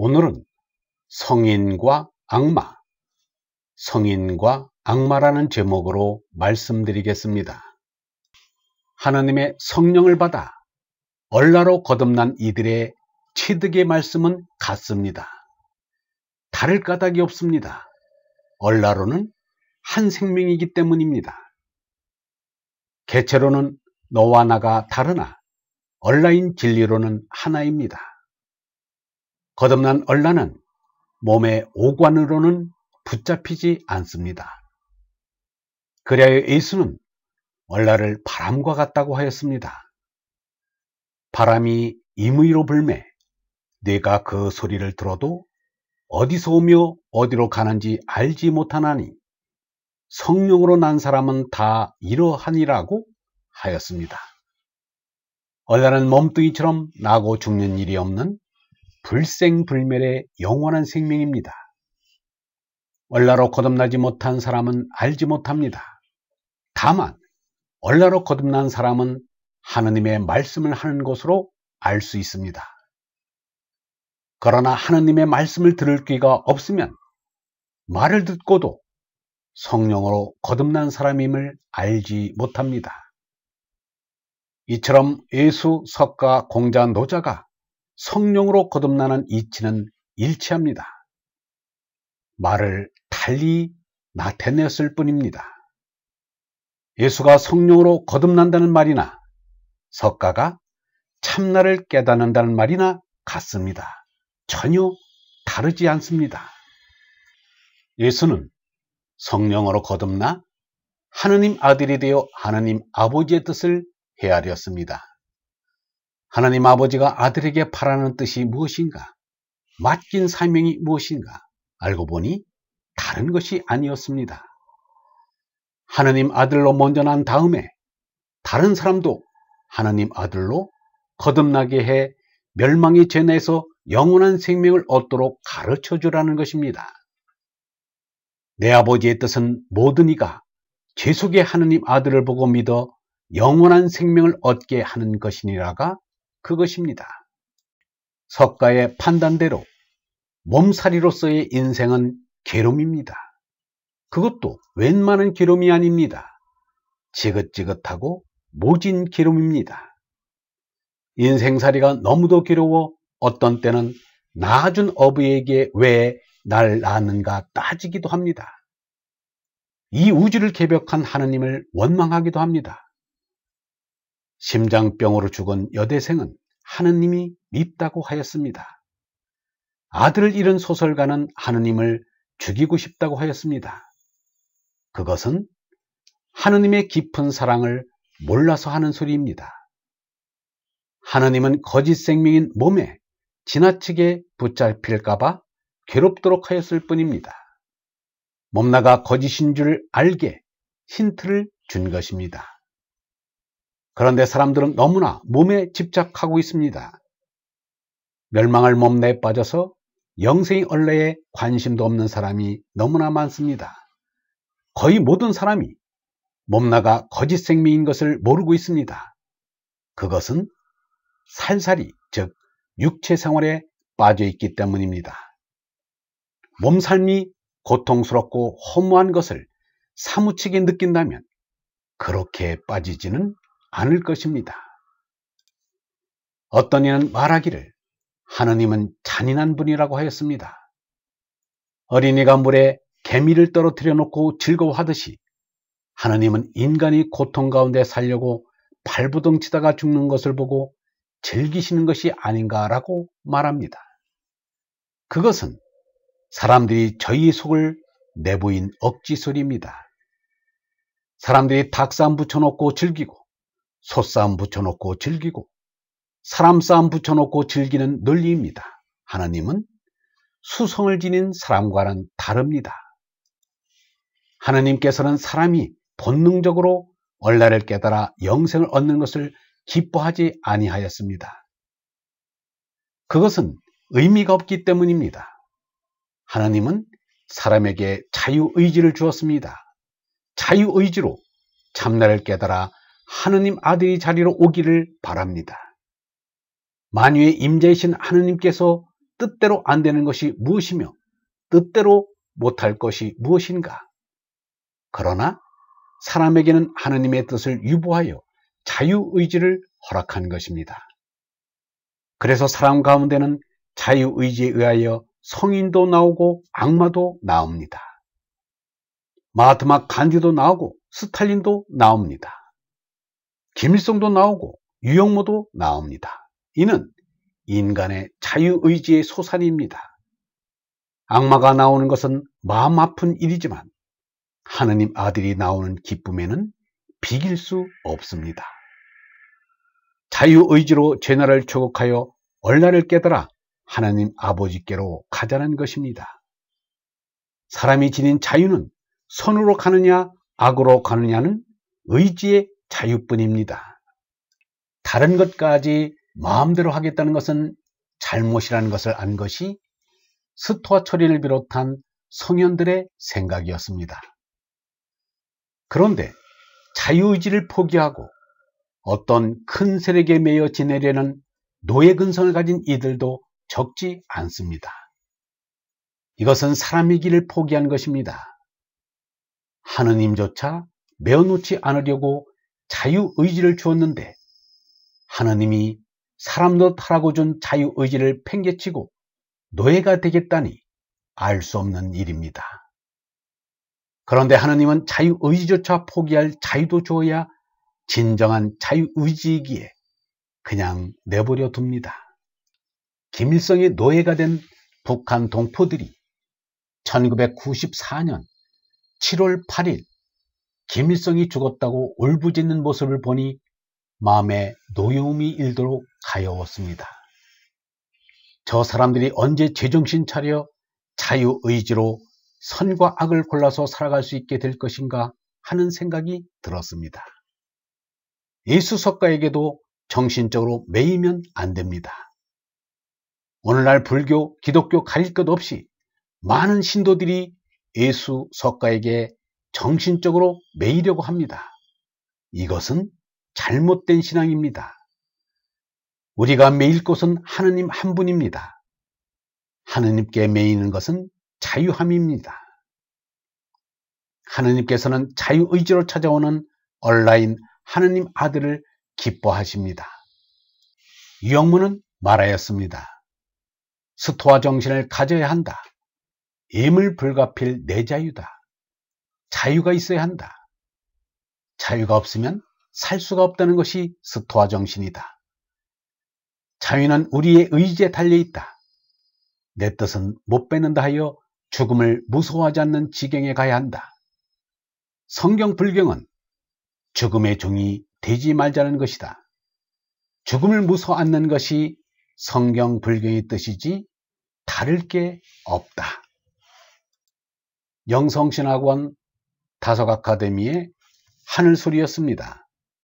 오늘은 성인과 악마, 성인과 악마라는 제목으로 말씀드리겠습니다. 하나님의 성령을 받아 얼라로 거듭난 이들의 취득의 말씀은 같습니다. 다를 까닭이 없습니다. 얼라로는 한 생명이기 때문입니다. 개체로는 너와 나가 다르나 얼라인 진리로는 하나입니다. 거듭난 얼라는 몸의 오관으로는 붙잡히지 않습니다. 그리하여 예수는 얼라를 바람과 같다고 하였습니다. 바람이 임의로 불매 네가 그 소리를 들어도 어디서 오며 어디로 가는지 알지 못하나니 성령으로 난 사람은 다 이러하니라고 하였습니다. 얼라는 몸뚱이처럼 나고 죽는 일이 없는 불생불멸의 영원한 생명입니다. 얼라로 거듭나지 못한 사람은 알지 못합니다. 다만 얼라로 거듭난 사람은 하느님의 말씀을 하는 것으로 알 수 있습니다. 그러나 하느님의 말씀을 들을 귀가 없으면 말을 듣고도 성령으로 거듭난 사람임을 알지 못합니다. 이처럼 예수, 석가, 공자, 노자가 성령으로 거듭나는 이치는 일치합니다. 말을 달리 나타냈을 뿐입니다. 예수가 성령으로 거듭난다는 말이나 석가가 참나를 깨닫는다는 말이나 같습니다. 전혀 다르지 않습니다. 예수는 성령으로 거듭나 하느님 아들이 되어 하느님 아버지의 뜻을 헤아렸습니다. 하나님 아버지가 아들에게 바라는 뜻이 무엇인가? 맡긴 사명이 무엇인가? 알고 보니 다른 것이 아니었습니다. 하나님 아들로 먼저 난 다음에 다른 사람도 하나님 아들로 거듭나게 해 멸망의 죄내에서 영원한 생명을 얻도록 가르쳐 주라는 것입니다. 내 아버지의 뜻은 모든 이가 죄 속의 하나님 아들을 보고 믿어 영원한 생명을 얻게 하는 것이니라가 그것입니다. 석가의 판단대로 몸살이로서의 인생은 괴로움입니다. 그것도 웬만한 괴로움이 아닙니다. 지긋지긋하고 모진 괴로움입니다. 인생살이가 너무도 괴로워 어떤 때는 낳아준 어부에게 왜 날 낳았는가 따지기도 합니다. 이 우주를 개벽한 하느님을 원망하기도 합니다. 심장병으로 죽은 여대생은 하느님이 밉다고 하였습니다. 아들을 잃은 소설가는 하느님을 죽이고 싶다고 하였습니다. 그것은 하느님의 깊은 사랑을 몰라서 하는 소리입니다. 하느님은 거짓 생명인 몸에 지나치게 붙잡힐까봐 괴롭도록 하였을 뿐입니다. 몸나가 거짓인 줄 알게 힌트를 준 것입니다. 그런데 사람들은 너무나 몸에 집착하고 있습니다. 멸망할 몸내에 빠져서 영생의 얼레에 관심도 없는 사람이 너무나 많습니다. 거의 모든 사람이 몸나가 거짓 생명인 것을 모르고 있습니다. 그것은 살살이, 즉 육체 생활에 빠져 있기 때문입니다. 몸살이 고통스럽고 허무한 것을 사무치게 느낀다면 그렇게 빠지지는 않을 것입니다. 어떤 이는 말하기를 하느님은 잔인한 분이라고 하였습니다. 어린이가 물에 개미를 떨어뜨려 놓고 즐거워하듯이 하느님은 인간이 고통 가운데 살려고 발부둥 치다가 죽는 것을 보고 즐기시는 것이 아닌가라고 말합니다. 그것은 사람들이 저희 속을 내보인 억지소리입니다. 사람들이 닭싸움 붙여놓고 즐기고 소싸움 붙여놓고 즐기고 사람 싸움 붙여놓고 즐기는 논리입니다. 하나님은 수성을 지닌 사람과는 다릅니다. 하나님께서는 사람이 본능적으로 얼라를 깨달아 영생을 얻는 것을 기뻐하지 아니하였습니다. 그것은 의미가 없기 때문입니다. 하나님은 사람에게 자유의지를 주었습니다. 자유의지로 참나를 깨달아 하느님 아들의 자리로 오기를 바랍니다. 만유의 임재이신 하느님께서 뜻대로 안 되는 것이 무엇이며 뜻대로 못할 것이 무엇인가? 그러나 사람에게는 하느님의 뜻을 유보하여 자유의지를 허락한 것입니다. 그래서 사람 가운데는 자유의지에 의하여 성인도 나오고 악마도 나옵니다. 마하트마 간디도 나오고 스탈린도 나옵니다. 김일성도 나오고 유영모도 나옵니다. 이는 인간의 자유의지의 소산입니다. 악마가 나오는 것은 마음 아픈 일이지만 하느님 아들이 나오는 기쁨에는 비길 수 없습니다. 자유의지로 죄나를 ço곡하여 얼라를 깨달아 하나님 아버지께로 가자는 것입니다. 사람이 지닌 자유는 선으로 가느냐 악으로 가느냐는 의지의 자유뿐입니다. 다른 것까지 마음대로 하겠다는 것은 잘못이라는 것을 안 것이 스토아 철인을 비롯한 성현들의 생각이었습니다. 그런데 자유의지를 포기하고 어떤 큰 세력에 매여 지내려는 노예 근성을 가진 이들도 적지 않습니다. 이것은 사람의 길을 포기한 것입니다. 하느님조차 메어놓지 않으려고 자유의지를 주었는데 하느님이 사람 노릇하라고 준 자유의지를 팽개치고 노예가 되겠다니 알 수 없는 일입니다. 그런데 하느님은 자유의지조차 포기할 자유도 주어야 진정한 자유의지이기에 그냥 내버려 둡니다. 김일성의 노예가 된 북한 동포들이 1994년 7월 8일 김일성이 죽었다고 울부짖는 모습을 보니 마음에 노여움이 일도록 가여웠습니다. 저 사람들이 언제 제정신 차려 자유의지로 선과 악을 골라서 살아갈 수 있게 될 것인가 하는 생각이 들었습니다. 예수 석가에게도 정신적으로 매이면 안 됩니다. 오늘날 불교, 기독교 가릴 것 없이 많은 신도들이 예수 석가에게 정신적으로 매이려고 합니다. 이것은 잘못된 신앙입니다. 우리가 매일 곳은 하느님 한 분입니다. 하느님께 매이는 것은 자유함입니다. 하느님께서는 자유의지로 찾아오는 온라인 하느님 아들을 기뻐하십니다. 유영무는 말하였습니다. 스토아 정신을 가져야 한다. 예물 불가필 내 자유다. 자유가 있어야 한다. 자유가 없으면 살 수가 없다는 것이 스토아 정신이다. 자유는 우리의 의지에 달려있다. 내 뜻은 못 뺏는다 하여 죽음을 무서워하지 않는 지경에 가야 한다. 성경 불경은 죽음의 종이 되지 말자는 것이다. 죽음을 무서워 않는 것이 성경 불경의 뜻이지 다를 게 없다. 영성신학원 다속아카데미의 하늘소리였습니다.